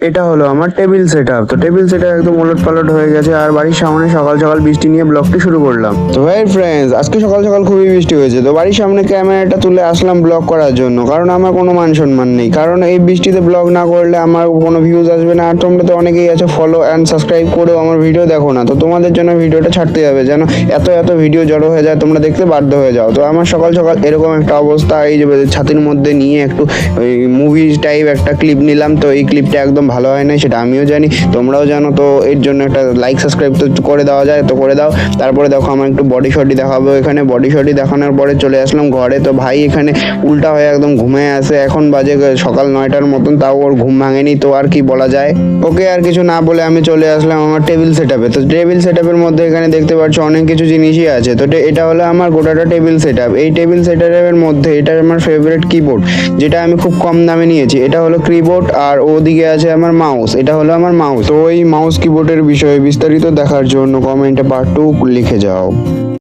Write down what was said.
এটা হলো আমার টেবিল সেটআপ। তো টেবিল সেটআপ একদম ওলটপালট হয়ে গেছে, আর বাড়ির সামনে সকাল সকাল বৃষ্টি নিয়ে ব্লগটি শুরু করলাম। তো ভাই ফ্রেন্ডস, আজকে সকাল সকাল খুবই বৃষ্টি হয়েছে, তো বাড়ির সামনে ক্যামেরাটা তুলে আসলাম ব্লগ করার জন্য, কারণ আমার কোনো মান সম্মান নেই, কারণ এই বৃষ্টিতে ব্লগ না করলে আমার কোনো ভিউজ আসবে না। আর তোমরা তো অনেকেই আছো ফলো অ্যান্ড সাবস্ক্রাইব করেও আমার ভিডিও দেখো না, তো তোমাদের জন্য ভিডিওটা ছাড়তে হবে, যেন এত এত ভিডিও জড়ো হয়ে যায়, তোমরা দেখতে বাধ্য হয়ে যাও। তো আমার সকাল সকাল এরকম একটা অবস্থা, এই যে ছাতির মধ্যে নিয়ে একটু ওই মুভি টাইপ একটা ক্লিপ নিলাম। তো এই ক্লিপটা একদম ভালো হয় না, সেটা আমিও জানি, তোমরাও জানো। তো এর জন্য একটা লাইক সাবস্ক্রাইব তো করে দেওয়া যায়, তো করে দাও। তারপরে দেখো আমার একটু বডি শটই দেখাবো। এখানে বডি শটই দেখানোর পরে চলে আসলাম ঘরে। তো ভাই এখানে উল্টা হয়ে একদম ঘুমিয়ে আসে, এখন বাজে সকাল 9টার মতন, তাও ওর ঘুম ভাঙেনি। তো আর কি বলা যায়, ওকে আর কিছু না বলে আমি চলে আসলাম আমার টেবিল সেটআপে। তো টেবিল সেটআপের মধ্যে এখানে দেখতে পাচ্ছ অনেক কিছু জিনিসই আছে। তো এটা হলো আমার গোটাটা টেবিল সেটআপ। এই টেবিল সেটআপের মধ্যে এটা আমার ফেভারিট কিবোর্ড, যেটা আমি খুব কম দামে নিয়েছি। এটা হলো কিবোর্ড, আর ওদিকে আছে আমার মাউস। এটা হলো আমার মাউস। তো এই মাউস কিবোর্ডের বিষয়ে বিস্তারিত দেখার জন্য কমেন্টে পার্ট 2 লিখে যাও।